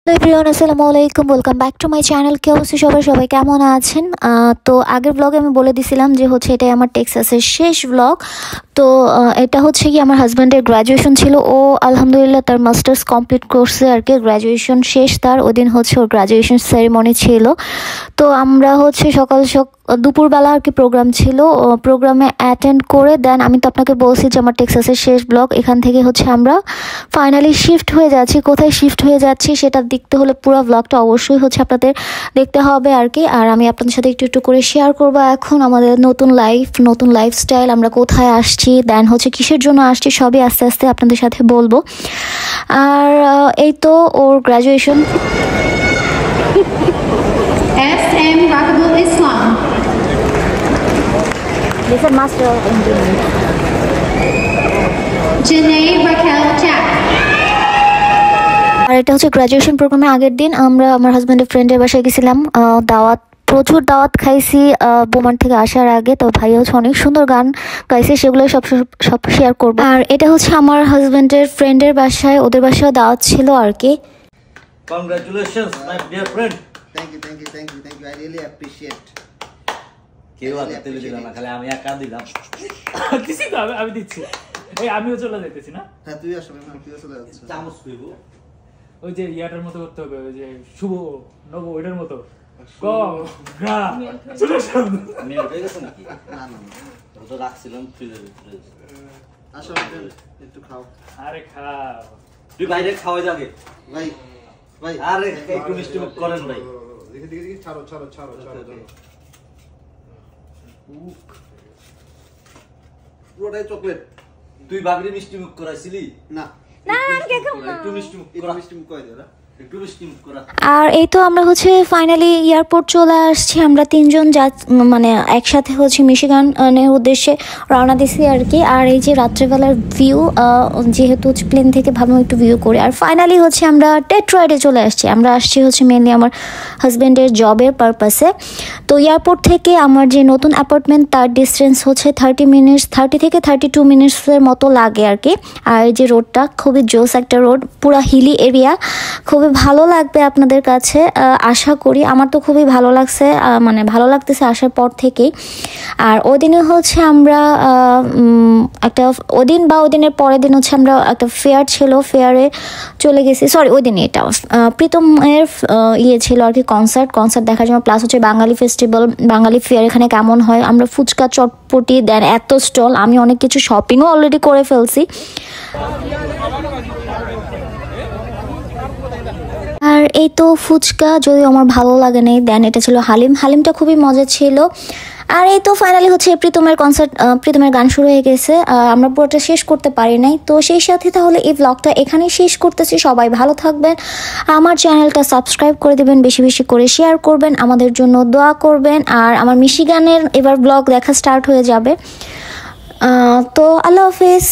Hello everyone, আসসালামু আলাইকুম। Welcome back to my channel. কি অবশ্যই সবাই কেমন আছেন? তো আগের ব্লগে আমি বলে দিছিলাম যে এটাই আমার টেক্সাসের শেষ ব্লগ। তো এটা কি আমার হাজব্যান্ডের গ্র্যাজুয়েশন ছিল। ও আলহামদুলিল্লাহ তার মাস্টার্স কমপ্লিট করছে আর কি। গ্র্যাজুয়েশন শেষ তার। ওই দিন ওর গ্র্যাজুয়েশন সেরিমনি ছিল। তো আমরা সকাল দুপুরবেলা আর কি প্রোগ্রাম ছিল। প্রোগ্রামে অ্যাটেন্ড করে দেন আমি তো আপনাকে বলছি যে আমার টেক্সাসের শেষ ব্লগ। এখান থেকে আমরা ফাইনালি শিফট হয়ে যাচ্ছি। কোথায় শিফট হয়ে যাচ্ছি সেটা দেখতে হলে পুরো ব্লগটা অবশ্যই আপনাদের দেখতে হবে আর কি। আর আমি আপনাদের সাথে একটু করে শেয়ার করবো এখন আমাদের নতুন লাইফস্টাইল, আমরা কোথায় আসছি, দেন কিসের জন্য আসছি, সবই আস্তে আস্তে আপনাদের সাথে বলবো। আর এই তো ওর graduation. SM Rakibul Islam. This is Master of Engineering. Janae Raquel Jack. আর এটা গ্র্যাজুয়েশন প্রোগ্রামে আগের দিন আমরা আমার হাজব্যান্ডের ফ্রেন্ডের বাসায় গেছিলাম। প্রচুর দাওয়াত খাইছি বোমান থেকে আসার আগে। তো ভাই অনেক সুন্দর গান গাইছে, সেগুলো সব শেয়ার করবো। আর এটা আমার হাজব্যান্ডের ফ্রেন্ডের বাসায়, ওদের বাসায় দাওয়াত ছিল আর কি। Congratulations, my dear friend. Thank you. I really appreciate. কেউ আগে তেলে দিলাম না, খালি আমি একা দিলাম। কিছু না, আমি দিচ্ছি। এই আমিও চলে যাইতেছি না? হ্যাঁ, তুই আসবে না, তুই চলে যাচ্ছিস। চামচ পেবো। ওই যে ইয়াটার মতো করতে হবে, ওই যে শুভ নব ওইটার মতো। কম গা চলে আসুন। আমি উঠে গেছে নাকি? না। ওটা তো রাখছিলাম ফ্রিজের ভিতরে। আসো একটু খাও। আরে খাও। তুই বাইরে খাওয়া যাবে। ভাই আরে একটু মিষ্টি মুখ করেন ভাই। দেখি ছাড়ো। পুরোটাই চকলেট। তুই ভাবিরে মিষ্টি মুখ করাইছিলি? না, আমি কে খাবো না। একটু মিষ্টি মুখ করা। মিষ্টি মুখ করে দে। একটু মিষ্টি মুখ করা। আর এই তো আমরা ফাইনালি এয়ারপোর্ট চলে আসছি। আমরা তিনজন মানে একসাথে মিশিগানের উদ্দেশ্যে রওনা দিছি আর কি। আর এই যে রাত্রেবেলার ভিউ, যেহেতু প্লেন থেকে ভাবলাম একটু ভিউ করে। আর ফাইনালি আমরা ডেট্রয়েটে চলে আসছি। আমরা আসছি মেনলি আমার হাজব্যান্ডের জবের পারপাসে। তো এয়ারপোর্ট থেকে আমার যে নতুন অ্যাপার্টমেন্ট তার ডিস্টেন্স 30 থেকে 32 মিনিটসের মতো লাগে আর কি। আর এই যে রোডটা খুবই জোস একটা রোড, পুরা হিলি এরিয়া, খুবই ভালো লাগবে আপনাদের কাছে আশা করি। আমার তো খুবই ভালো লাগছে, মানে ভালো লাগতেছে আসার পর থেকেই। আর ওই দিনে আমরা একটা ওই দিনের পরের দিন আমরা একটা ফেয়ার ছিল, ফেয়ারে চলে গেছি। সরি, ওই দিনে এটা প্রীতমের ছিল আর কি, কনসার্ট দেখার জন্য। প্লাস বাঙালি ফেস্টিভ্যাল, বাঙালি ফেয়ার এখানে কেমন হয়। আমরা ফুচকা, চটপটি, দেন এত স্টল, আমি অনেক কিছু শপিংও অলরেডি করে ফেলছি। আর এই তো ফুচকা যদিও আমার ভালো লাগে নাই। দেন এটা ছিল হালিমটা খুবই মজা ছিল। আর এই তো ফাইনালি প্রীতমের গান শুরু হয়ে গেছে। আমরা পুরোটা শেষ করতে পারি নাই। তো সেই সাথে তাহলে এই ব্লগটা এখানেই শেষ করতেছি। সবাই ভালো থাকবেন, আমার চ্যানেলটা সাবস্ক্রাইব করে দেবেন, বেশি করে শেয়ার করবেন, আমাদের জন্য দোয়া করবেন। আর আমার মিশিগানের এবার ব্লগ দেখা স্টার্ট হয়ে যাবে। তো আল্লাহ হাফেজ।